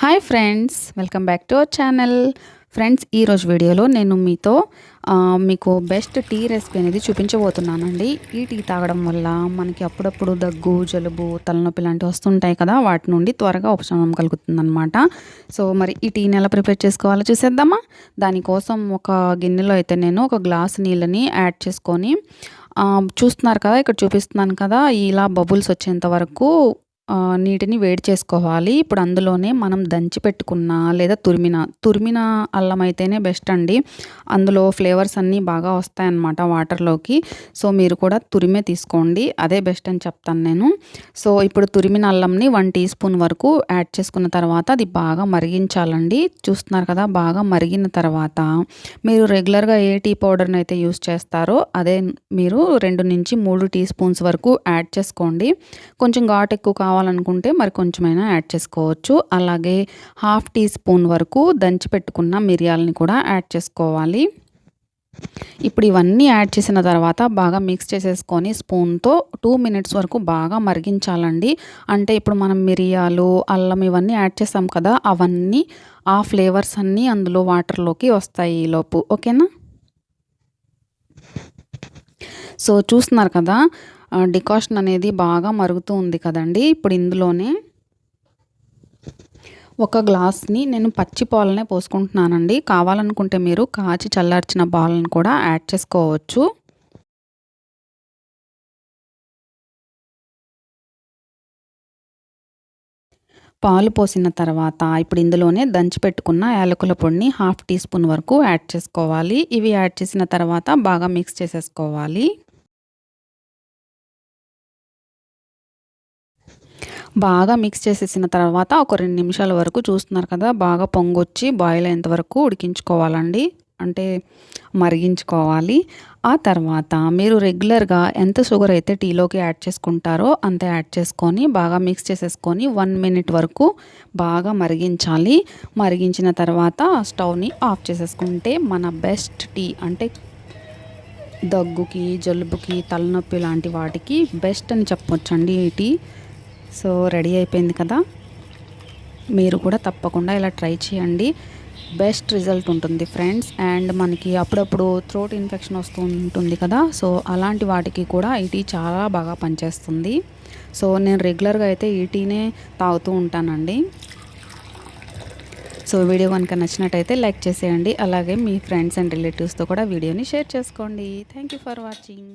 Hi friends, welcome back to our channel. Friends, ఈరోజు వీడియోలో నేను మీతో మీకు బెస్ట్ టీ రెసిపీ అనేది చూపించబోతున్నానండి. ఈ టీ తాగడం వల్ల మనకి అప్పుడప్పుడు దగ్గు, జలుబు, తలనొప్పి లాంటివి వస్తుంటాయి కదా, వాటి నుండి త్వరగా ఉపశమనం కలుగుతుందన్నమాట. సో మరి ఈ టీని ఎలా ప్రిపేర్ చేసుకోవాలో చూసేద్దామా. దానికోసం ఒక గిన్నెలో అయితే నేను ఒక గ్లాస్ నీళ్ళని యాడ్ చేసుకొని చూస్తున్నారు కదా, ఇక్కడ చూపిస్తున్నాను కదా, ఇలా బబుల్స్ వచ్చేంత వరకు నీటిని వేడి చేసుకోవాలి. ఇప్పుడు అందులోనే మనం దంచి పెట్టుకున్న లేదా తురిమిన అల్లం అయితేనే బెస్ట్ అండి. అందులో ఫ్లేవర్స్ అన్నీ బాగా వస్తాయన్నమాట వాటర్లోకి. సో మీరు కూడా తురిమే తీసుకోండి, అదే బెస్ట్ అని చెప్తాను నేను. సో ఇప్పుడు తురిమిన అల్లంని 1 టీ స్పూన్ వరకు యాడ్ చేసుకున్న తర్వాత అది బాగా మరిగించాలండి. చూస్తున్నారు కదా, బాగా మరిగిన తర్వాత మీరు రెగ్యులర్గా ఏ టీ పౌడర్ని అయితే యూస్ చేస్తారో అదే మీరు 2 నుంచి 3 టీ స్పూన్స్ వరకు యాడ్ చేసుకోండి. కొంచెం ఘాటు ఎక్కువ కావాలనుకుంటే మరి కొంచెమైనా యాడ్ చేసుకోవచ్చు. అలాగే 1/2 టీ స్పూన్ వరకు దంచి పెట్టుకున్న మిరియాలని కూడా యాడ్ చేసుకోవాలి. ఇప్పుడు ఇవన్నీ యాడ్ చేసిన తర్వాత బాగా మిక్స్ చేసేసుకొని స్పూన్తో 2 మినిట్స్ వరకు బాగా మరిగించాలండి. అంటే ఇప్పుడు మనం మిరియాలు, అల్లం ఇవన్నీ యాడ్ చేసాం కదా, అవన్నీ ఆ ఫ్లేవర్స్ అన్నీ అందులో వాటర్లోకి వస్తాయి ఈలోపు. ఓకేనా. సో చూస్తున్నారు కదా, డికాషన్ అనేది బాగా మరుగుతూ ఉంది కదండి. ఇప్పుడు ఇందులోనే ఒక గ్లాస్ని నేను పచ్చి పాలనే పోసుకుంటున్నానండి. కావాలనుకుంటే మీరు కాచి చల్లార్చిన పాలను కూడా యాడ్ చేసుకోవచ్చు. పాలు పోసిన తర్వాత ఇప్పుడు ఇందులోనే దంచి పెట్టుకున్న యాలకుల పొడిని 1/2 టీ స్పూన్ వరకు యాడ్ చేసుకోవాలి. ఇవి యాడ్ చేసిన తర్వాత బాగా మిక్స్ చేసేసుకోవాలి. బాగా మిక్స్ చేసేసిన తర్వాత ఒక 2 నిమిషాల వరకు చూస్తున్నారు కదా, బాగా పొంగొచ్చి బాయిల్ అయ్యేంత వరకు ఉడికించుకోవాలండి, అంటే మరిగించుకోవాలి. ఆ తర్వాత మీరు రెగ్యులర్గా ఎంత షుగర్ అయితే టీలోకి యాడ్ చేసుకుంటారో అంత యాడ్ చేసుకొని బాగా మిక్స్ చేసేసుకొని 1 మినిట్ వరకు బాగా మరిగించాలి. మరిగించిన తర్వాత స్టవ్ని ఆఫ్ చేసేసుకుంటే మన బెస్ట్ టీ, అంటే దగ్గుకి, జలుబుకి, తలనొప్పి లాంటి వాటికి బెస్ట్ అని చెప్పొచ్చండి ఈ టీ. సో రెడీ అయిపోయింది కదా, మీరు కూడా తప్పకుండా ఇలా ట్రై చేయండి. బెస్ట్ రిజల్ట్ ఉంటుంది ఫ్రెండ్స్. అండ్ మనకి అప్పుడప్పుడు థ్రోట్ ఇన్ఫెక్షన్ వస్తూ ఉంటుంది కదా, సో అలాంటి వాటికి కూడా ఈ టీ చాలా బాగా పనిచేస్తుంది. సో నేను రెగ్యులర్గా అయితే ఈ టీనే తాగుతూ ఉంటానండి. సో వీడియో కనుక నచ్చినట్టయితే లైక్ చేసేయండి. అలాగే మీ ఫ్రెండ్స్ అండ్ రిలేటివ్స్తో కూడా వీడియోని షేర్ చేసుకోండి. Thank you for watching.